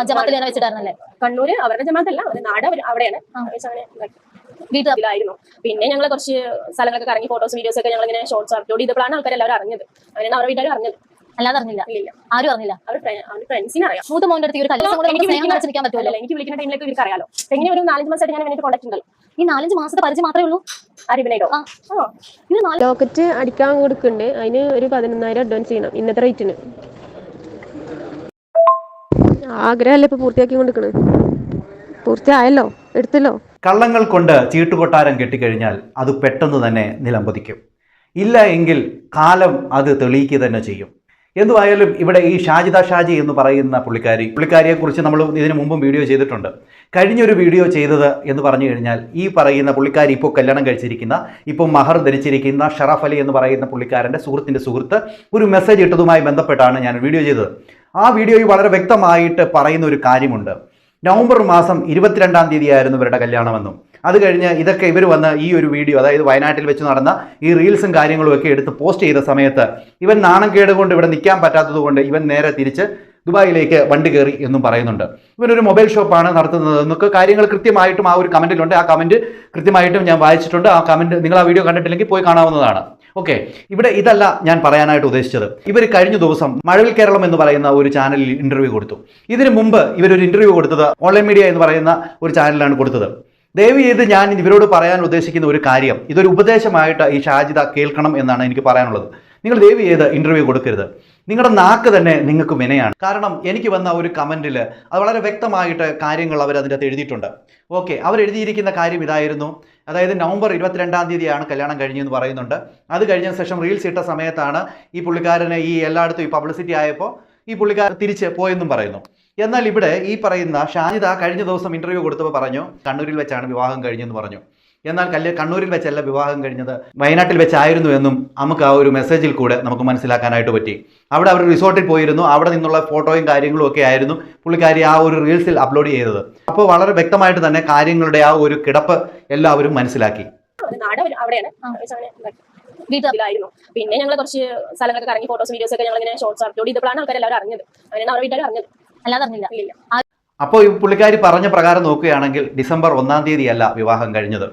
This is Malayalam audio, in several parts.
ജമാത്തിൽ തന്നെ വെച്ചിട്ടായിരുന്നല്ലേ? കണ്ണൂര് അവരുടെ ജമാത്തല്ല, നാട് അവിടെയാണ്. വീട്ടിലായിരുന്നു. പിന്നെ ഞങ്ങൾ കുറച്ച് സ്ഥലങ്ങളൊക്കെ കറങ്ങി ഫോട്ടോസ് വീഡിയോസ് ഒക്കെ ഞങ്ങൾ ഇങ്ങനെ ഷോർട്സ് അപ്ലോഡ് ചെയ്തപ്പോഴാണ് ആൾക്കാർ എല്ലാവരും അറിഞ്ഞത്. അങ്ങനെയാണ് അവരുടെ വീട്ടുകാർ അറിഞ്ഞത്. അല്ലാതെ അറിഞ്ഞില്ല? ഇല്ല, ആരും അറിഞ്ഞില്ല. അവർ ഫ്രണ്ട്സിനെ അറിയാം. മൂത്ത മോന്റെ അടുത്ത് എനിക്ക് വിളിക്കുന്ന ടൈമിലേക്ക് ഇവർക്ക് അറിയാലോ. എങ്ങനെ ഒരു 4 മാസമായിട്ട് ഞാൻ വേണ്ടി കോൺടാക്ട് ഉണ്ടല്ലോ. ഈ 4-5 മാസത്തെ പരിചയം മാത്രമേ ഉള്ളൂ? ലോക്കറ്റ് അടിക്കാൻ കൊടുക്കുന്നുണ്ട്. അതിന് ഒരു 11,000 അഡ്വാൻസ് ചെയ്യണം ഇന്നത്തെ റേറ്റിന്. ആഗ്രഹമല്ലേ ഇപ്പൊ പൂർത്തിയാക്കി കൊടുക്കണേ? പൂർത്തിയായല്ലോ, എടുത്തല്ലോ. കള്ളങ്ങൾ കൊണ്ട് ചീട്ടുകൊട്ടാരം കെട്ടിക്കഴിഞ്ഞാൽ അത് പെട്ടെന്ന് തന്നെ നിലംപതിക്കും. ഇല്ല എങ്കിൽ കാലം അത് തെളിയിക്കുക തന്നെ ചെയ്യും. എന്തുവായാലും ഇവിടെ ഈ ഷാജിദ ഷാജി എന്ന് പറയുന്ന പുള്ളിക്കാരിയെക്കുറിച്ച് നമ്മൾ ഇതിനു മുമ്പും വീഡിയോ ചെയ്തിട്ടുണ്ട്. കഴിഞ്ഞൊരു വീഡിയോ ചെയ്തത് എന്ന് പറഞ്ഞു കഴിഞ്ഞാൽ ഈ പറയുന്ന പുള്ളിക്കാരി ഇപ്പോൾ കല്യാണം കഴിച്ചിരിക്കുന്ന, ഇപ്പോൾ മഹർ ധരിച്ചിരിക്കുന്ന ഷറഫ് അലി എന്ന് പറയുന്ന പുള്ളിക്കാരൻ്റെ സുഹൃത്തിൻ്റെ സുഹൃത്ത് ഒരു മെസ്സേജ് ഇട്ടതുമായി ബന്ധപ്പെട്ടാണ് ഞാൻ വീഡിയോ ചെയ്തത്. ആ വീഡിയോയിൽ വളരെ വ്യക്തമായിട്ട് പറയുന്ന ഒരു കാര്യമുണ്ട്. നവംബർ മാസം 22-ാം തീയതിയായിരുന്നു ഇവരുടെ കല്യാണമെന്നും അത് കഴിഞ്ഞ് ഇതൊക്കെ ഇവർ വന്ന് ഈ ഒരു വീഡിയോ, അതായത് വയനാട്ടിൽ വെച്ച് നടന്ന ഈ റീൽസും കാര്യങ്ങളും ഒക്കെ എടുത്ത് പോസ്റ്റ് ചെയ്ത സമയത്ത് ഇവൻ നാണക്കേട് കൊണ്ട് ഇവിടെ നിൽക്കാൻ പറ്റാത്തത് കൊണ്ട് ഇവൻ നേരെ തിരിച്ച് ദുബായിലേക്ക് വണ്ടി കയറി എന്നും പറയുന്നുണ്ട്. ഇവനൊരു മൊബൈൽ ഷോപ്പാണ് നടത്തുന്നത് എന്നൊക്കെ കാര്യങ്ങൾ കൃത്യമായിട്ടും ആ ഒരു കമൻറ്റിലുണ്ട്. ആ കമൻറ്റ് കൃത്യമായിട്ടും ഞാൻ വായിച്ചിട്ടുണ്ട്. ആ കമൻറ്റ് നിങ്ങൾ ആ വീഡിയോ കണ്ടിട്ടില്ലെങ്കിൽ പോയി കാണാവുന്നതാണ്. ഓക്കെ, ഇവിടെ ഇതല്ല ഞാൻ പറയാനായിട്ട് ഉദ്ദേശിച്ചത്. ഇവർ കഴിഞ്ഞ ദിവസം മഴവിൽ കേരളം എന്ന് പറയുന്ന ഒരു ചാനലിൽ ഇൻ്റർവ്യൂ കൊടുത്തു. ഇതിനു മുമ്പ് ഇവരൊരു ഇൻ്റർവ്യൂ കൊടുത്തത് ഓൺലൈൻ മീഡിയ എന്ന് പറയുന്ന ഒരു ചാനലിലാണ് കൊടുത്തത്. ദയവ് ചെയ്ത് ഞാൻ ഇവരോട് പറയാൻ ഉദ്ദേശിക്കുന്ന ഒരു കാര്യം, ഇതൊരു ഉപദേശമായിട്ട് ഈ ഷാജിദ കേൾക്കണം എന്നാണ് എനിക്ക് പറയാനുള്ളത്. നിങ്ങൾ ദയവ് ചെയ്ത് ഇൻ്റർവ്യൂ കൊടുക്കരുത്. നിങ്ങളുടെ നാക്ക് തന്നെ നിങ്ങൾക്ക് വിനയാണ്. കാരണം എനിക്ക് വന്ന ഒരു കമൻറ്റിൽ അത് വളരെ വ്യക്തമായിട്ട് കാര്യങ്ങൾ അവരതിൻ്റെ അകത്ത് എഴുതിയിട്ടുണ്ട്. ഓക്കെ, അവരെഴുതിയിരിക്കുന്ന കാര്യം ഇതായിരുന്നു. അതായത് നവംബർ 22-ാം തീയതിയാണ് കല്യാണം കഴിഞ്ഞെന്ന് പറയുന്നുണ്ട്. അത് കഴിഞ്ഞ ശേഷം റീൽസ് ഇട്ട സമയത്താണ് ഈ പുള്ളിക്കാരന് ഈ എല്ലായിടത്തും ഈ പബ്ലിസിറ്റി ആയപ്പോൾ ഈ പുള്ളിക്കാരൻ തിരിച്ച് പോയെന്നും പറയുന്നു. എന്നാൽ ഇവിടെ ഈ പറയുന്ന ഷാജിദ കഴിഞ്ഞ ദിവസം ഇൻ്റർവ്യൂ കൊടുത്തപ്പോൾ പറഞ്ഞു കണ്ണൂരിൽ വെച്ചാണ് വിവാഹം കഴിഞ്ഞെന്ന് പറഞ്ഞു. എന്നാൽ കണ്ണൂരിൽ വെച്ചല്ല വിവാഹം കഴിഞ്ഞത്, വയനാട്ടിൽ വെച്ചായിരുന്നു എന്നും നമുക്ക് ആ ഒരു മെസ്സേജിൽ കൂടെ നമുക്ക് മനസ്സിലാക്കാനായിട്ട് പറ്റി. അവിടെ അവർ റിസോർട്ടിൽ പോയിരുന്നു. അവിടെ നിന്നുള്ള ഫോട്ടോയും കാര്യങ്ങളും ഒക്കെ ആയിരുന്നു പുള്ളിക്കാരി ആ ഒരു റീൽസിൽ അപ്ലോഡ് ചെയ്തത്. അപ്പോൾ വളരെ വ്യക്തമായിട്ട് തന്നെ കാര്യങ്ങളുടെ ആ ഒരു കിടപ്പ് എല്ലാവരും മനസ്സിലാക്കി. വീട്ടിലായിരുന്നു. പിന്നെ ഞങ്ങൾ കുറച്ച് സ്ഥലങ്ങളൊക്കെ കറങ്ങി ഫോട്ടോസ് വീഡിയോസ് ഒക്കെ ഞങ്ങൾ ഇങ്ങനെ ഷോർട്സ് അപ്ലോഡ് ചെയ്തപ്പോഴാണ് ആൾക്കാർ എല്ലാവരും അറിഞ്ഞത്. അങ്ങനെയാണ് അവരുടെ വീട്ടുകാർ അറിഞ്ഞത്. അല്ലാതെ അറിഞ്ഞില്ല? ഇല്ല. അപ്പോൾ ഈ പുള്ളിക്കാരി പറഞ്ഞ പ്രകാരം നോക്കുകയാണെങ്കിൽ ഡിസംബർ 1-ാം തീയതിയല്ല വിവാഹം കഴിഞ്ഞത്.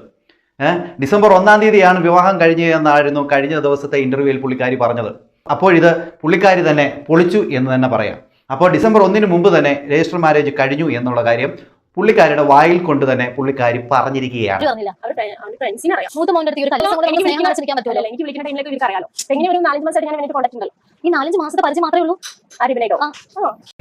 ഡിസംബർ 1-ാം തീയതിയാണ് വിവാഹം കഴിഞ്ഞതെന്നായിരുന്നു കഴിഞ്ഞ ദിവസത്തെ ഇന്റർവ്യൂവിൽ പുള്ളിക്കാരി പറഞ്ഞത്. അപ്പോൾ ഇത് പുള്ളിക്കാരി തന്നെ പൊളിച്ചു എന്ന് തന്നെ പറയാം. അപ്പോൾ ഡിസംബർ 1-ന് മുമ്പ് തന്നെ രജിസ്റ്റർ മാരേജ് കഴിഞ്ഞു എന്നുള്ള കാര്യം പുള്ളിക്കാരിയുടെ വായിൽ കൊണ്ട് തന്നെ പുള്ളിക്കാരി പറഞ്ഞിരിക്കുകയാണ്. മൂത്ത മോന്റെ അടുത്ത് എനിക്ക് വിളിക്കുന്ന ടൈമിലേക്ക് ഇവർക്ക് അറിയാലോ. എങ്ങനെ ഒരു 4 മാസമായിട്ട് ഞാൻ വേണ്ടി കോൺടാക്ട് ഉണ്ടല്ലോ. ഈ 4-5 മാസത്തെ പരിചയം മാത്രമേ ഉള്ളൂ?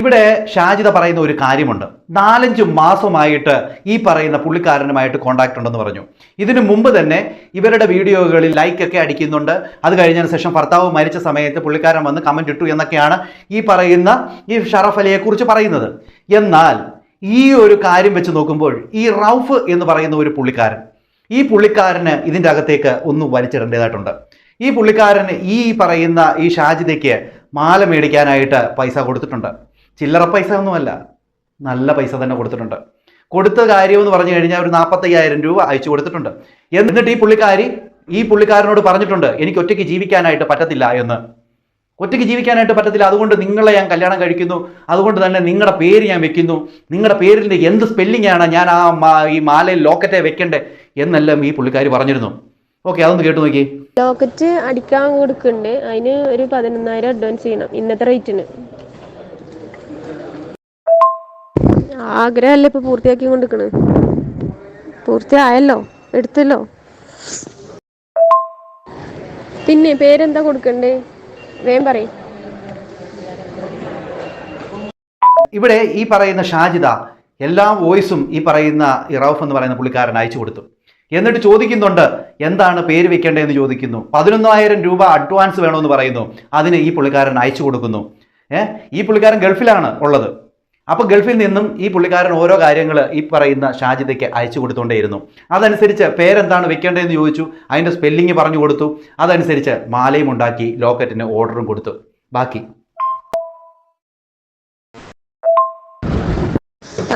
ഇവിടെ ഷാജിദ പറയുന്ന ഒരു കാര്യമുണ്ട്. 4-5 മാസമായിട്ട് ഈ പറയുന്ന പുള്ളിക്കാരനുമായിട്ട് കോണ്ടാക്ട് ഉണ്ടെന്ന് പറഞ്ഞു. ഇതിനു മുമ്പ് തന്നെ ഇവരുടെ വീഡിയോകളിൽ ലൈക്ക് ഒക്കെ അടിക്കുന്നുണ്ട്. അത് കഴിഞ്ഞതിന് ശേഷം ഭർത്താവ് മരിച്ച സമയത്ത് പുള്ളിക്കാരൻ വന്ന് കമന്റ് ഇട്ടു എന്നൊക്കെയാണ് ഈ പറയുന്ന ഈ ഷറഫ് അലിയെ കുറിച്ച് പറയുന്നത്. എന്നാൽ ഈ ഒരു കാര്യം വെച്ച് നോക്കുമ്പോൾ ഈ റൌഫ് എന്ന് പറയുന്ന ഒരു പുള്ളിക്കാരൻ, ഈ പുള്ളിക്കാരന് ഇതിൻ്റെ അകത്തേക്ക് ഒന്ന് വലിച്ചിടേണ്ടതായിട്ടുണ്ട്. ഈ പുള്ളിക്കാരന് ഈ പറയുന്ന ഈ ഷാജിദയ്ക്ക് മാല മേടിക്കാനായിട്ട് പൈസ കൊടുത്തിട്ടുണ്ട്. ചില്ലറ പൈസ ഒന്നുമല്ല, നല്ല പൈസ തന്നെ കൊടുത്തിട്ടുണ്ട്. കൊടുത്ത കാര്യം എന്ന് പറഞ്ഞു കഴിഞ്ഞാൽ ഒരു 45,000 രൂപ അയച്ചു കൊടുത്തിട്ടുണ്ട്. എന്നിട്ട് ഈ പുള്ളിക്കാരനോട് പറഞ്ഞിട്ടുണ്ട് എനിക്ക് ഒറ്റയ്ക്ക് ജീവിക്കാനായിട്ട് പറ്റത്തില്ല എന്ന്. ഒറ്റയ്ക്ക് ജീവിക്കാനായിട്ട് പറ്റത്തില്ല, അതുകൊണ്ട് നിങ്ങളെ ഞാൻ കല്യാണം കഴിക്കുന്നു, അതുകൊണ്ട് തന്നെ നിങ്ങളുടെ പേര് ഞാൻ വെക്കുന്നു, നിങ്ങളുടെ പേരിൻ്റെ എന്ത് സ്പെല്ലിംഗാണ് ഞാൻ ഈ മാലയിൽ ലോക്കറ്റെ വെക്കണ്ടേ എന്നെല്ലാം ഈ പുള്ളിക്കാരി പറഞ്ഞിരുന്നു. ഓക്കെ, അതൊന്ന് കേട്ടു നോക്കി. ലോക്കറ്റ് അടിക്കാൻ കൊടുക്കുന്നുണ്ട്. അതിന് ഒരു 11,000 അഡ്വാൻസ് ചെയ്യണം ഇന്നത്തെ റേറ്റിന്. ആഗ്രഹമല്ലേ ഇപ്പൊ പൂർത്തിയാക്കി കൊടുക്കണേ? പൂർത്തിയായല്ലോ, എടുത്തല്ലോ. പിന്നെ പേരെന്താ കൊടുക്കണ്ടേ? വേഗം പറയും. ഇവിടെ ഈ പറയുന്ന ഷാജിദ എല്ലാ വോയിസും ഈ പറയുന്ന റൌഫ് എന്ന് പറയുന്ന പുള്ളിക്കാരൻ അയച്ചു കൊടുത്തു. എന്നിട്ട് ചോദിക്കുന്നുണ്ട് എന്താണ് പേര് വെക്കേണ്ടതെന്ന് ചോദിക്കുന്നു. 11,000 രൂപ അഡ്വാൻസ് വേണമെന്ന് പറയുന്നു. അതിന് ഈ പുള്ളിക്കാരൻ അയച്ചു കൊടുക്കുന്നു. ഈ പുള്ളിക്കാരൻ ഗൾഫിലാണ് ഉള്ളത്. അപ്പോൾ ഗൾഫിൽ നിന്നും ഈ പുള്ളിക്കാരൻ ഓരോ കാര്യങ്ങൾ ഈ പറയുന്ന ഷാജിദയ്ക്ക് അയച്ചു കൊടുത്തുകൊണ്ടേയിരുന്നു. അതനുസരിച്ച് പേരെന്താണ് വെക്കേണ്ടതെന്ന് ചോദിച്ചു, അതിൻ്റെ സ്പെല്ലിങ് പറഞ്ഞു കൊടുത്തു. അതനുസരിച്ച് മാലയും ഉണ്ടാക്കി, ലോക്കറ്റിന് ഓർഡറും കൊടുത്തു. ബാക്കി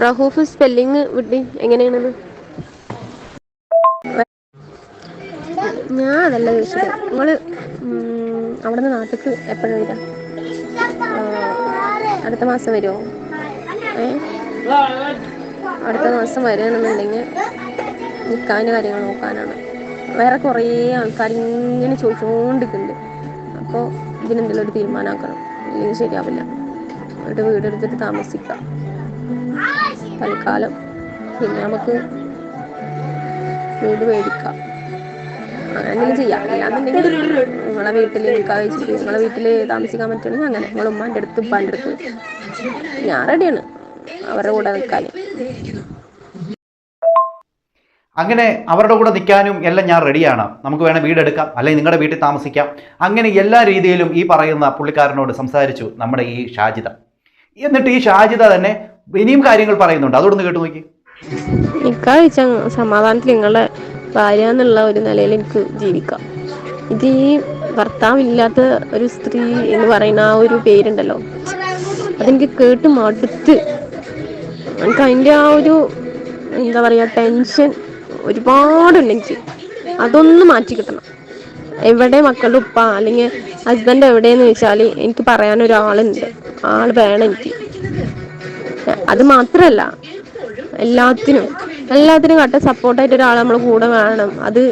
റഹൂഫ് സ്പെല്ലിങ് വിട്ടി എങ്ങനെയാണെന്ന് ഞാൻ അതല്ല ചോദിച്ചത്. നിങ്ങൾ അവിടെ നിന്ന് നാട്ടിലേക്ക് എപ്പോഴും വരാം? അടുത്ത മാസം വരുമോ? അടുത്ത മാസം വരികയാണെന്നുണ്ടെങ്കിൽ നിൽക്കാൻ്റെ കാര്യങ്ങൾ നോക്കാനാണ്. വേറെ കുറേ ആൾക്കാർ ഇങ്ങനെ ചോദിച്ചുകൊണ്ടിരിക്കുന്നുണ്ട്. അപ്പോൾ ഇതിനെന്തെങ്കിലും ഒരു തീരുമാനമാക്കണം, ഇല്ലെങ്കിൽ ശരിയാവില്ല. എന്നിട്ട് വീടെടുത്തിട്ട് താമസിക്കാം തൽക്കാലം. പിന്നെ നമുക്ക് വീട് മേടിക്കാം, അങ്ങനെ എന്തെങ്കിലും ചെയ്യാം. അല്ലാന്നുണ്ടെങ്കിൽ നിങ്ങളെ വീട്ടിൽ നിൽക്കാൻ വെച്ചിട്ട് നിങ്ങളെ വീട്ടിൽ താമസിക്കാൻ പറ്റുകയാണെങ്കിൽ അങ്ങനെ നിങ്ങളെ ഉമ്മാൻ്റെ അടുത്ത് ഉപ്പാൻ്റെ അടുത്ത് ഞാൻ റെഡിയാണ് അവരുടെ കൂടെ നിൽക്കാൻ. അങ്ങനെ അവരുടെ കൂടെ നിൽക്കാനും എല്ലാം ഞാൻ റെഡിയാണ്. നമുക്ക് വേണേൽ വീടെടുക്കാം, അല്ലെങ്കിൽ നിങ്ങളുടെ വീട്ടിൽ താമസിക്കാം. അങ്ങനെ എല്ലാ രീതിയിലും ഈ പറയുന്ന പുള്ളിക്കാരനോട് സംസാരിച്ചു നമ്മുടെ ഈ ഷാജിദ. എന്നിട്ട് ഈ ഷാജിദ തന്നെ ഇനിയും കാര്യങ്ങൾ പറയുന്നുണ്ട്, അതോടൊന്ന് കേട്ടു നോക്കി. നിൽക്കാൻ വെച്ചാൽ സമാധാനത്തിൽ നിങ്ങളുടെ ഭാര്യ എന്നുള്ള ഒരു നിലയിൽ എനിക്ക് ജീവിക്കാം. ഇത് ഈ ഭർത്താവില്ലാത്ത ഒരു സ്ത്രീ എന്ന് പറയുന്ന ആ ഒരു പേരുണ്ടല്ലോ, അതെനിക്ക് കേട്ട് മടുത്ത്. എനിക്ക് അതിൻ്റെ ആ ഒരു എന്താ പറയുക ടെൻഷൻ ഒരുപാടുണ്ട് എനിക്ക്. അതൊന്ന് മാറ്റി കിട്ടണം. എവിടെ മക്കളുടെ ഉപ്പ അല്ലെങ്കിൽ ഹസ്ബൻഡ് എവിടെയെന്ന് വെച്ചാൽ എനിക്ക് പറയാനൊരാളുണ്ട്, ആൾ വേണം എനിക്ക്. അത് മാത്രമല്ല എല്ലാത്തിനും കട്ട സപ്പോർട്ടായിട്ട് ഒരാൾ നമ്മൾ കൂടെ വേണം. അത്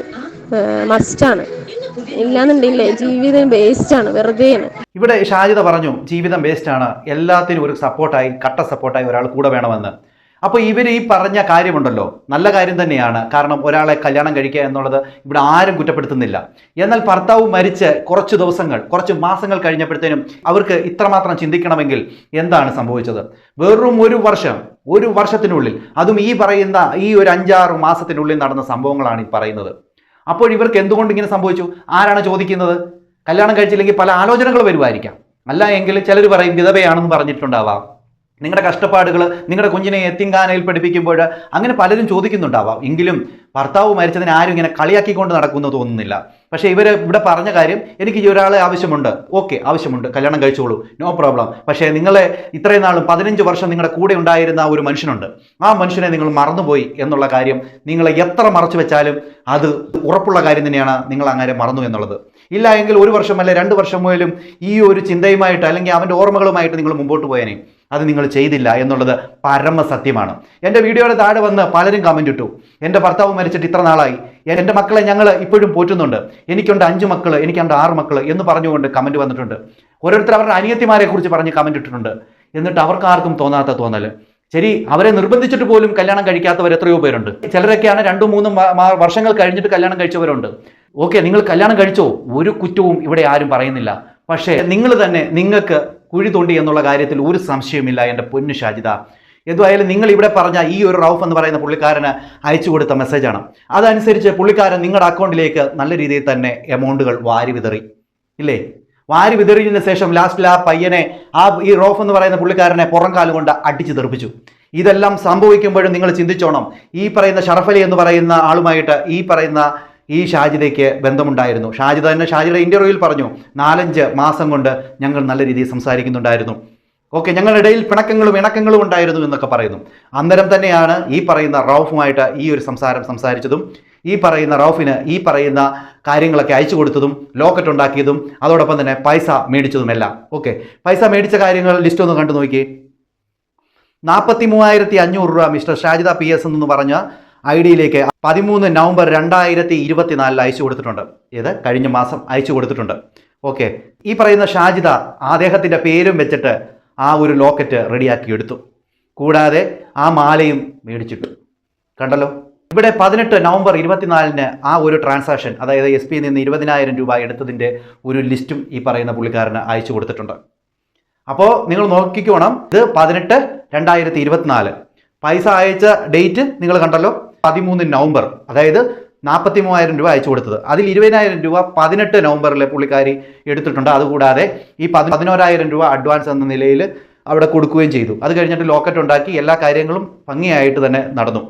മസ്റ്റാണ്. ഇല്ലാന്നുണ്ടെങ്കിലേ ജീവിതം വേസ്റ്റാണ്, വെറുതെയാണ്. ഇവിടെ ഷാജിദ പറഞ്ഞു ജീവിതം വേസ്റ്റാണ്, എല്ലാത്തിനും ഒരു സപ്പോർട്ടായി കട്ട സപ്പോർട്ടായി ഒരാൾ കൂടെ വേണമെന്ന്. അപ്പോൾ ഇവർ ഈ പറഞ്ഞ കാര്യമുണ്ടല്ലോ നല്ല കാര്യം തന്നെയാണ്. കാരണം ഒരാളെ കല്യാണം കഴിക്കുക എന്നുള്ളത് ഇവിടെ ആരും കുറ്റപ്പെടുത്തുന്നില്ല. എന്നാൽ ഭർത്താവ് മരിച്ച് കുറച്ച് മാസങ്ങൾ കഴിഞ്ഞപ്പോഴത്തേനും അവർക്ക് ഇത്രമാത്രം ചിന്തിക്കണമെങ്കിൽ എന്താണ് സംഭവിച്ചത്? വെറും ഒരു വർഷത്തിനുള്ളിൽ, അതും ഈ പറയുന്ന ഈ ഒരു 5-6 മാസത്തിനുള്ളിൽ നടന്ന സംഭവങ്ങളാണ് ഈ പറയുന്നത്. അപ്പോൾ ഇവർക്ക് എന്തുകൊണ്ട് ഇങ്ങനെ സംഭവിച്ചു? ആരാണ് ചോദിക്കുന്നത്? കല്യാണം കഴിച്ചില്ലെങ്കിൽ പല ആലോചനകൾ വരുമായിരിക്കാം. അല്ല എങ്കിൽ ചിലർ പറയും വിധവയാണെന്ന് പറഞ്ഞിട്ടുണ്ടാവാം. നിങ്ങളുടെ കഷ്ടപ്പാടുകൾ നിങ്ങളുടെ കുഞ്ഞിനെ യത്തീംഖാനയിൽ പഠിപ്പിക്കുമ്പോൾ അങ്ങനെ പലരും ചോദിക്കുന്നുണ്ടാവാം. എങ്കിലും ഭർത്താവ് മരിച്ചതിന് ആരും ഇങ്ങനെ കളിയാക്കിക്കൊണ്ട് നടക്കുമെന്ന് തോന്നുന്നില്ല. പക്ഷേ ഇവർ ഇവിടെ പറഞ്ഞ കാര്യം, എനിക്ക് ഈ ഒരാളെ ആവശ്യമുണ്ട്, ഓക്കെ ആവശ്യമുണ്ട്, കല്യാണം കഴിച്ചോളൂ, നോ പ്രോബ്ലം. പക്ഷേ നിങ്ങളെ ഇത്രയും നാളും 15 വർഷം നിങ്ങളുടെ കൂടെ ഉണ്ടായിരുന്ന ഒരു മനുഷ്യനുണ്ട്, ആ മനുഷ്യനെ നിങ്ങൾ മറന്നുപോയി എന്നുള്ള കാര്യം നിങ്ങളെ എത്ര മറച്ചു വെച്ചാലും അത് ഉറപ്പുള്ള കാര്യം തന്നെയാണ്, നിങ്ങൾ അങ്ങനെ മറന്നു എന്നുള്ളത്. ഇല്ല എങ്കിൽ 1 വർഷം അല്ലെ 2 വർഷം പോലും ഈ ഒരു ചിന്തയുമായിട്ട് അല്ലെങ്കിൽ അവൻ്റെ ഓർമ്മകളുമായിട്ട് നിങ്ങൾ മുമ്പോട്ട് പോയേനെ. അത് നിങ്ങൾ ചെയ്തില്ല എന്നുള്ളത് പരമസത്യമാണ്. എൻ്റെ വീഡിയോയുടെ താഴെ വന്ന് പലരും കമൻ്റ് ഇട്ടു, എൻ്റെ ഭർത്താവ് മരിച്ചിട്ട് ഇത്ര നാളായി, എൻ്റെ മക്കളെ ഞങ്ങൾ ഇപ്പോഴും പോറ്റുന്നുണ്ട്, എനിക്കുണ്ട് 5 മക്കൾ, എനിക്കുണ്ട് 6 മക്കൾ എന്ന് പറഞ്ഞുകൊണ്ട് കമൻറ്റ് വന്നിട്ടുണ്ട്. ഓരോരുത്തർ അവരുടെ അനിയത്തിമാരെ കുറിച്ച് പറഞ്ഞ് കമൻറ്റ് ഇട്ടിട്ടുണ്ട്. എന്നിട്ട് അവർക്ക് ആർക്കും തോന്നാത്ത തോന്നൽ. ശരി, അവരെ നിർബന്ധിച്ചിട്ട് പോലും കല്യാണം കഴിക്കാത്തവർ എത്രയോ പേരുണ്ട്. ചിലരൊക്കെയാണ് 2-3 വർഷങ്ങൾ കഴിഞ്ഞിട്ട് കല്യാണം കഴിച്ചവരുണ്ട്. ഓക്കെ, നിങ്ങൾ കല്യാണം കഴിച്ചോ, ഒരു കുറ്റവും ഇവിടെ ആരും പറയുന്നില്ല. പക്ഷേ നിങ്ങൾ തന്നെ നിങ്ങൾക്ക് കുഴി തോണ്ടി എന്നുള്ള കാര്യത്തിൽ ഒരു സംശയമില്ല എൻ്റെ പൊന്നു ഷാജിദ. എന്തായാലും നിങ്ങൾ ഇവിടെ പറഞ്ഞ ഈ ഒരു റൌഫ് എന്ന് പറയുന്ന പുള്ളിക്കാരന് അയച്ചു കൊടുത്ത മെസ്സേജാണ്. അതനുസരിച്ച് പുള്ളിക്കാരൻ നിങ്ങളുടെ അക്കൗണ്ടിലേക്ക് നല്ല രീതിയിൽ തന്നെ എമൗണ്ടുകൾ വാരി വിതറി ഇല്ലേ? വാരി വിതറിയതിന് ശേഷം ലാസ്റ്റിൽ ആ പയ്യനെ, ഈ റൌഫ് എന്ന് പറയുന്ന പുള്ളിക്കാരനെ പുറം കാലുകൊണ്ട് അടിച്ചു തെറിപ്പിച്ചു. ഇതെല്ലാം സംഭവിക്കുമ്പോഴും നിങ്ങൾ ചിന്തിച്ചോണം, ഈ പറയുന്ന ഷറഫലി എന്ന് പറയുന്ന ആളുമായിട്ട് ഈ ഷാജിദയ്ക്ക് ബന്ധമുണ്ടായിരുന്നു. ഷാജിദ തന്നെ ഷാജിദ ഇന്റർവ്യൂവിൽ പറഞ്ഞു, 4-5 മാസം കൊണ്ട് ഞങ്ങൾ നല്ല രീതിയിൽ സംസാരിക്കുന്നുണ്ടായിരുന്നു. ഓക്കെ, ഞങ്ങളുടെ ഇടയിൽ പിണക്കങ്ങളും ഇണക്കങ്ങളും ഉണ്ടായിരുന്നു എന്നൊക്കെ പറയുന്നു. അന്നേരം തന്നെയാണ് ഈ പറയുന്ന റൌഫുമായിട്ട് ഈ ഒരു സംസാരിച്ചതും ഈ പറയുന്ന റൌഫിന് ഈ പറയുന്ന കാര്യങ്ങളൊക്കെ അയച്ചു കൊടുത്തതും ലോക്കറ്റ് ഉണ്ടാക്കിയതും അതോടൊപ്പം തന്നെ പൈസ മേടിച്ചതുമെല്ലാം. ഓക്കെ, പൈസ മേടിച്ച കാര്യങ്ങൾ ലിസ്റ്റ് ഒന്ന് കണ്ടു നോക്കി. 43,500 രൂപ മിസ്റ്റർ ഷാജിദ PS എന്ന് പറഞ്ഞ ഐഡിയിലേക്ക് 13 നവംബർ 2024 അയച്ചു കൊടുത്തിട്ടുണ്ട്. ഇത് കഴിഞ്ഞ മാസം അയച്ചു കൊടുത്തിട്ടുണ്ട്. ഓക്കെ, ഈ പറയുന്ന ഷാജിദ അദ്ദേഹത്തിൻ്റെ പേരും വെച്ചിട്ട് ആ ഒരു ലോക്കറ്റ് റെഡിയാക്കി എടുത്തു. കൂടാതെ ആ മാലയും മേടിച്ചിട്ടു. കണ്ടല്ലോ, ഇവിടെ 18 നവംബർ 24 ആ ഒരു ട്രാൻസാക്ഷൻ, അതായത് SP നിന്ന് 20,000 രൂപ എടുത്തതിൻ്റെ ഒരു ലിസ്റ്റും ഈ പറയുന്ന പുള്ളിക്കാരന് അയച്ചു കൊടുത്തിട്ടുണ്ട്. അപ്പോൾ നിങ്ങൾ നോക്കിക്കോണം, ഇത് 18/2024 പൈസ അയച്ച ഡേറ്റ് നിങ്ങൾ കണ്ടല്ലോ, 13 നവംബർ, അതായത് 43,000 രൂപ അയച്ചു കൊടുത്തത്. അതിൽ 20,000 രൂപ 18 നവംബറിലെ പുള്ളിക്കാരി എടുത്തിട്ടുണ്ട്. അതുകൂടാതെ ഈ 11,000 രൂപ അഡ്വാൻസ് എന്ന നിലയിൽ അവിടെ കൊടുക്കുകയും ചെയ്തു. അത് കഴിഞ്ഞിട്ട് ലോക്കറ്റ് ഉണ്ടാക്കി എല്ലാ കാര്യങ്ങളും ഭംഗിയായിട്ട് തന്നെ നടന്നു.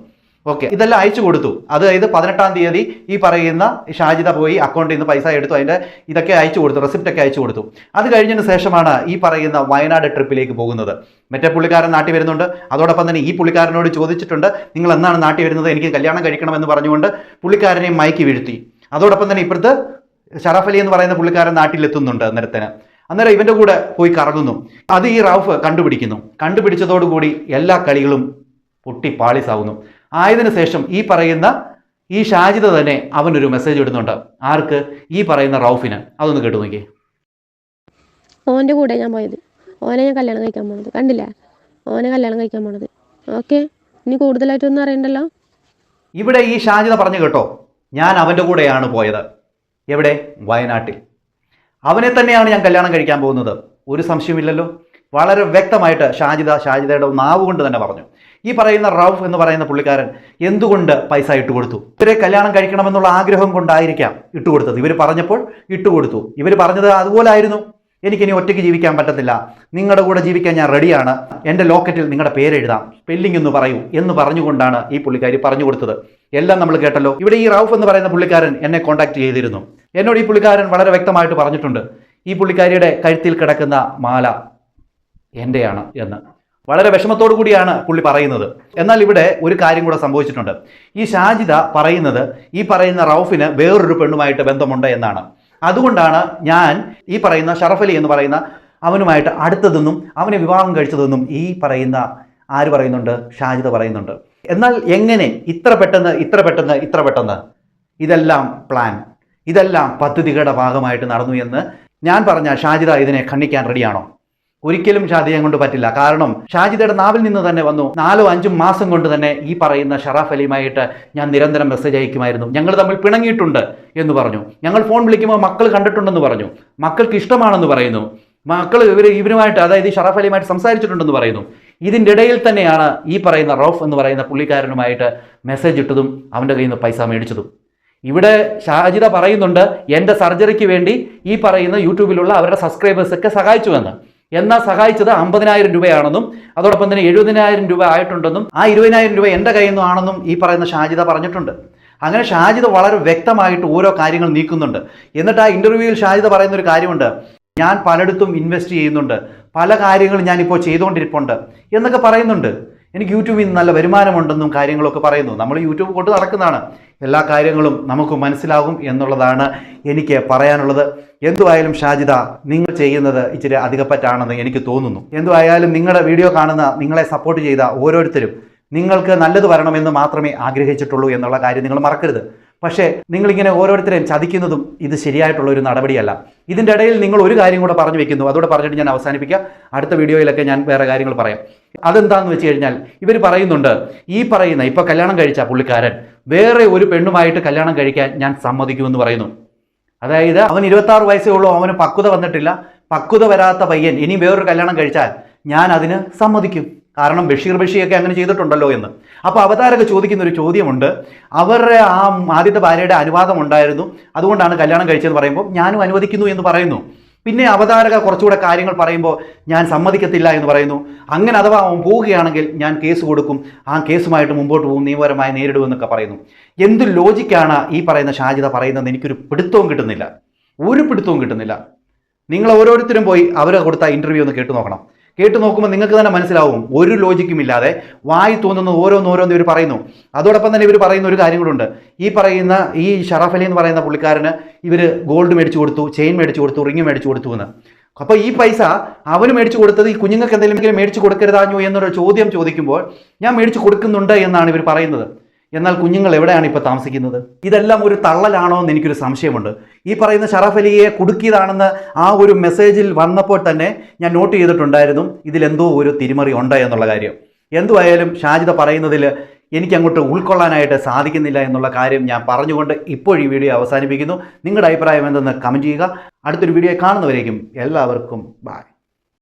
ഓക്കെ, ഇതെല്ലാം അയച്ചു കൊടുത്തു. അതായത് 18-ാം തീയതി ഈ പറയുന്ന ഷാജിദ പോയി അക്കൗണ്ടിൽ നിന്ന് പൈസ എടുത്തു, അതിൻ്റെ ഇതൊക്കെ അയച്ചു കൊടുത്തു, റെസിപ്റ്റൊക്കെ അയച്ചു കൊടുത്തു. അത് കഴിഞ്ഞതിന് ശേഷമാണ് ഈ പറയുന്ന വയനാട് ട്രിപ്പിലേക്ക് പോകുന്നത്. മറ്റേ പുള്ളിക്കാരൻ നാട്ടിൽ വരുന്നുണ്ട്. അതോടൊപ്പം തന്നെ ഈ പുള്ളിക്കാരനോട് ചോദിച്ചിട്ടുണ്ട്, നിങ്ങൾ എന്നാണ് നാട്ടിൽ വരുന്നത്, എനിക്ക് കല്യാണം കഴിക്കണമെന്ന് പറഞ്ഞുകൊണ്ട് പുള്ളിക്കാരനെ മയക്കി വീഴ്ത്തി. അതോടൊപ്പം തന്നെ ഇപ്പുറത്ത് ഷറഫ് അലി എന്ന് പറയുന്ന പുള്ളിക്കാരൻ നാട്ടിലെത്തുന്നുണ്ട് അന്നേരത്തിന്. അന്നേരം ഇവൻ്റെ കൂടെ പോയി കറങ്ങുന്നു. അത് ഈ റൌഫ് കണ്ടുപിടിച്ചതോടുകൂടി എല്ലാ കളികളും പൊട്ടി പാളിസാവുന്നു. ആയതിനു ശേഷം ഈ ഷാജിദ തന്നെ അവനൊരു മെസ്സേജ് ഇടുന്നുണ്ട്. ആർക്ക്? ഈ പറയുന്ന റൌഫിന്. അതൊന്ന് കേട്ടു നോക്കിയേ. ഓൻ്റെ കൂടെ ഞാൻ പോയത്, ഓനെ ഞാൻ കല്യാണം കഴിക്കാൻ പോണത്, കണ്ടില്ലേ? ഓനെ കല്യാണം കഴിക്കാൻ പോണത്. ഓക്കെ, ഇനി കൂടുതലായിട്ടൊന്നും അറിയണ്ടല്ലോ. ഇവിടെ ഈ ഷാജിദ പറഞ്ഞു കേട്ടോ, ഞാൻ അവൻ്റെ കൂടെയാണ് പോയത്. എവിടെ? വയനാട്ടിൽ. അവനെ തന്നെയാണ് ഞാൻ കല്യാണം കഴിക്കാൻ പോകുന്നത്. ഒരു സംശയമില്ലല്ലോ. വളരെ വ്യക്തമായിട്ട് ഷാജിദയുടെ നാവ് കൊണ്ട് തന്നെ പറഞ്ഞു. ഈ പറയുന്ന റൌഫ് എന്ന് പറയുന്ന പുള്ളിക്കാരൻ എന്തുകൊണ്ട് പൈസ ഇട്ടുകൊടുത്തു? ഇവരെ കല്യാണം കഴിക്കണമെന്നുള്ള ആഗ്രഹം കൊണ്ടായിരിക്കാം ഇട്ടുകൊടുത്തത്. ഇവർ പറഞ്ഞപ്പോൾ ഇട്ടുകൊടുത്തു. ഇവർ പറഞ്ഞത് അതുപോലെ ആയിരുന്നു, എനിക്കിനി ഒറ്റയ്ക്ക് ജീവിക്കാൻ പറ്റത്തില്ല, നിങ്ങളുടെ കൂടെ ജീവിക്കാൻ ഞാൻ റെഡിയാണ്, എൻ്റെ ലോക്കറ്റിൽ നിങ്ങളുടെ പേരെഴുതാം, സ്പെല്ലിംഗ് എന്ന് പറയൂ എന്ന് പറഞ്ഞുകൊണ്ടാണ് ഈ പുള്ളിക്കാരി പറഞ്ഞു കൊടുത്തത്. എല്ലാം നമ്മൾ കേട്ടല്ലോ. ഇവിടെ ഈ റൌഫ് എന്ന് പറയുന്ന പുള്ളിക്കാരൻ എന്നെ കോൺടാക്ട് ചെയ്തിരുന്നു. എന്നോട് ഈ പുള്ളിക്കാരൻ വളരെ വ്യക്തമായിട്ട് പറഞ്ഞിട്ടുണ്ട്, ഈ പുള്ളിക്കാരിയുടെ കഴുത്തിൽ കിടക്കുന്ന മാല എൻ്റെയാണ് എന്ന്. വളരെ വിഷമത്തോടു കൂടിയാണ് പുള്ളി പറയുന്നത്. എന്നാൽ ഇവിടെ ഒരു കാര്യം കൂടെ സംഭവിച്ചിട്ടുണ്ട്. ഈ ഷാജിദ പറയുന്നത് ഈ പറയുന്ന റൌഫിന് വേറൊരു പെണ്ണുമായിട്ട് ബന്ധമുണ്ട് എന്നാണ്. അതുകൊണ്ടാണ് ഞാൻ ഈ പറയുന്ന ഷറഫ് അലി എന്ന് പറയുന്ന അവനുമായിട്ട് അടുത്തതെന്നും അവനെ വിവാഹം കഴിച്ചതെന്നും ഈ പറയുന്ന ആര് പറയുന്നുണ്ട്? ഷാജിദ പറയുന്നുണ്ട്. എന്നാൽ എങ്ങനെ ഇത്ര പെട്ടെന്ന് ഇതെല്ലാം പ്ലാൻ, ഇതെല്ലാം പദ്ധതികളുടെ ഭാഗമായിട്ട് നടന്നു എന്ന് ഞാൻ പറഞ്ഞ ഷാജിദ ഇതിനെ ഖണ്ഡിക്കാൻ റെഡിയാണോ? ഒരിക്കലും ഷാജിദയെ കൊണ്ട് പറ്റില്ല. കാരണം ഷാജിദയുടെ നാവിൽ നിന്ന് തന്നെ വന്നു, 4-5 മാസം കൊണ്ട് തന്നെ ഈ പറയുന്ന ഷറഫ് അലിയുമായിട്ട് ഞാൻ നിരന്തരം മെസ്സേജ് അയക്കുമായിരുന്നു, ഞങ്ങൾ തമ്മിൽ പിണങ്ങിയിട്ടുണ്ട് എന്ന് പറഞ്ഞു, ഞങ്ങൾ ഫോൺ വിളിക്കുമ്പോൾ മക്കൾ കണ്ടിട്ടുണ്ടെന്ന് പറഞ്ഞു, മക്കൾക്ക് ഇഷ്ടമാണെന്ന് പറയുന്നു, മക്കൾ ഇവരുമായിട്ട് അതായത് ഈ ഷറഫ് അലിയുമായിട്ട് സംസാരിച്ചിട്ടുണ്ടെന്ന് പറയുന്നു. ഇതിൻ്റെ ഇടയിൽ തന്നെയാണ് ഈ പറയുന്ന റൌഫ് എന്ന് പറയുന്ന പുള്ളിക്കാരനുമായിട്ട് മെസ്സേജ് ഇട്ടതും അവൻ്റെ കയ്യിൽ നിന്ന് പൈസ മേടിച്ചതും. ഇവിടെ ഷാജിദ പറയുന്നുണ്ട്, എൻ്റെ സർജറിക്ക് വേണ്ടി ഈ പറയുന്ന യൂട്യൂബിലുള്ള അവരുടെ സബ്സ്ക്രൈബേഴ്സൊക്കെ സഹായിച്ചുവെന്ന്. എന്നാൽ സഹായിച്ചത് 50,000 രൂപയാണെന്നും അതോടൊപ്പം തന്നെ 70,000 രൂപ ആയിട്ടുണ്ടെന്നും ആ 20,000 രൂപ എൻ്റെ കയ്യിൽ നിന്നാണെന്നും ഈ പറയുന്ന ഷാജിദ പറഞ്ഞിട്ടുണ്ട്. അങ്ങനെ ഷാജിദ വളരെ വ്യക്തമായിട്ട് ഓരോ കാര്യങ്ങൾ നീക്കുന്നുണ്ട്. എന്നിട്ട് ആ ഇൻ്റർവ്യൂവിൽ ഷാജിദ പറയുന്ന ഒരു കാര്യമുണ്ട്, ഞാൻ പലയിടത്തും ഇൻവെസ്റ്റ് ചെയ്യുന്നുണ്ട്, പല കാര്യങ്ങളും ഞാനിപ്പോൾ ചെയ്തുകൊണ്ടിരിപ്പുണ്ട് എന്നൊക്കെ പറയുന്നുണ്ട്. എനിക്ക് യൂട്യൂബിൽ നിന്ന് നല്ല വരുമാനമുണ്ടെന്നും കാര്യങ്ങളൊക്കെ പറയുന്നു. നമ്മൾ യൂട്യൂബ് കൊണ്ട് നടക്കുന്നതാണ്, എല്ലാ കാര്യങ്ങളും നമുക്ക് മനസ്സിലാകും എന്നുള്ളതാണ് എനിക്ക് പറയാനുള്ളത്. എന്തുവായാലും ഷാജിദ, നിങ്ങൾ ചെയ്യുന്നത് ഇച്ചിരി അധികപ്പറ്റാണെന്ന് എനിക്ക് തോന്നുന്നു. എന്തുവായാലും നിങ്ങളുടെ വീഡിയോ കാണുന്ന, നിങ്ങളെ സപ്പോർട്ട് ചെയ്ത ഓരോരുത്തരും നിങ്ങൾക്ക് നല്ലത് വരണമെന്ന് മാത്രമേ ആഗ്രഹിച്ചിട്ടുള്ളൂ എന്നുള്ള കാര്യം നിങ്ങൾ മറക്കരുത്. പക്ഷേ നിങ്ങളിങ്ങനെ ഓരോരുത്തരെയും ചതിക്കുന്നതും ഇത് ശരിയായിട്ടുള്ള ഒരു നടപടിയല്ല. ഇതിൻ്റെ ഇടയിൽ നിങ്ങൾ ഒരു കാര്യം കൂടെ പറഞ്ഞു വെക്കുന്നു, അതോടെ പറഞ്ഞിട്ട് ഞാൻ അവസാനിപ്പിക്കാം. അടുത്ത വീഡിയോയിലൊക്കെ ഞാൻ വേറെ കാര്യങ്ങൾ പറയാം. അതെന്താണെന്ന് വെച്ച് കഴിഞ്ഞാൽ ഇവർ പറയുന്നുണ്ട്, ഈ പറയുന്ന ഇപ്പോൾ കല്യാണം കഴിച്ച പുള്ളിക്കാരൻ വേറെ ഒരു പെണ്ണുമായിട്ട് കല്യാണം കഴിക്കാൻ ഞാൻ സമ്മതിക്കുമെന്ന് പറയുന്നു. അതായത് അവൻ 26 വയസ്സേ ഉള്ളൂ, അവന് പക്വത വന്നിട്ടില്ല. പക്വത വരാത്ത പയ്യൻ ഇനി വേറൊരു കല്യാണം കഴിച്ചാൽ ഞാൻ അതിന് സമ്മതിക്കും. കാരണം ബഷീറൊക്കെ അങ്ങനെ ചെയ്തിട്ടുണ്ടല്ലോ എന്ന്. അപ്പോൾ അവതാരക ചോദിക്കുന്ന ഒരു ചോദ്യമുണ്ട്, അവരുടെ ആ ആദ്യത്തെ ഭാര്യയുടെ അനുവാദം ഉണ്ടായിരുന്നു, അതുകൊണ്ടാണ് കല്യാണം കഴിച്ചതെന്ന് പറയുമ്പോൾ ഞാനും അനുവദിക്കുന്നു എന്ന് പറയുന്നു. പിന്നെ അവതാരക കുറച്ചുകൂടെ കാര്യങ്ങൾ പറയുമ്പോൾ ഞാൻ സമ്മതിക്കത്തില്ല എന്ന് പറയുന്നു. അങ്ങനെ അഥവാ അവൻ പോവുകയാണെങ്കിൽ ഞാൻ കേസ് കൊടുക്കും, ആ കേസുമായിട്ട് മുമ്പോട്ട് പോകും, നിയമപരമായി നേരിടുമെന്നൊക്കെ പറയുന്നു. എന്ത് ലോജിക്കാണ് ഈ പറയുന്ന ഷാജിദ പറയുന്നത്? എനിക്കൊരു പിടുത്തവും കിട്ടുന്നില്ല, ഒരു പിടുത്തവും കിട്ടുന്നില്ല. നിങ്ങൾ ഓരോരുത്തരും പോയി അവർ കൊടുത്ത ഇൻ്റർവ്യൂ ഒന്ന് കേട്ടു നോക്കണം. കേട്ടു നോക്കുമ്പോൾ നിങ്ങൾക്ക് തന്നെ മനസ്സിലാവും, ഒരു ലോജിക്കും ഇല്ലാതെ വായി തോന്നുന്നത് ഓരോന്നോരോന്ന് ഇവർ പറയുന്നു. അതോടൊപ്പം തന്നെ ഇവർ പറയുന്ന ഒരു കാര്യം കൂടെ ഉണ്ട്, ഈ ഷറഫ് അലി എന്ന് പറയുന്ന പുള്ളിക്കാരന് ഇവർ ഗോൾഡ് മേടിച്ചു കൊടുത്തു, ചെയിൻ മേടിച്ചു കൊടുത്തു, റിങ് മേടിച്ചു കൊടുത്തു എന്ന്. അപ്പോൾ ഈ പൈസ അവന് മേടിച്ചു കൊടുത്തത് ഈ കുഞ്ഞുങ്ങൾക്ക് എന്തെങ്കിലും മേടിച്ചു കൊടുക്കരുതാഞ്ഞു എന്നൊരു ചോദ്യം ചോദിക്കുമ്പോൾ ഞാൻ മേടിച്ചു കൊടുക്കുന്നുണ്ട് എന്നാണ് ഇവർ പറയുന്നത്. എന്നാൽ കുഞ്ഞുങ്ങൾ എവിടെയാണ് ഇപ്പോൾ താമസിക്കുന്നത്? ഇതെല്ലാം ഒരു തള്ളലാണോ എന്ന് എനിക്കൊരു സംശയമുണ്ട്. ഈ പറയുന്ന ഷറഫ് അലിയെ കുടുക്കിയതാണെന്ന് ആ ഒരു മെസ്സേജിൽ വന്നപ്പോൾ തന്നെ ഞാൻ നോട്ട് ചെയ്തിട്ടുണ്ടായിരുന്നു, ഇതിലെന്തോ ഒരു തിരിമറി ഉണ്ട് എന്നുള്ള കാര്യം. എന്തുവായാലും ഷാജിദ പറയുന്നതിൽ എനിക്ക് അങ്ങോട്ട് ഉൾക്കൊള്ളാനായിട്ട് സാധിക്കുന്നില്ല എന്നുള്ള കാര്യം ഞാൻ പറഞ്ഞുകൊണ്ട് ഇപ്പോൾ ഈ വീഡിയോ അവസാനിപ്പിക്കുന്നു. നിങ്ങളുടെ അഭിപ്രായം എന്തെന്ന് കമൻറ്റ് ചെയ്യുക. അടുത്തൊരു വീഡിയോ കാണുന്നവരേക്കും എല്ലാവർക്കും ബൈ.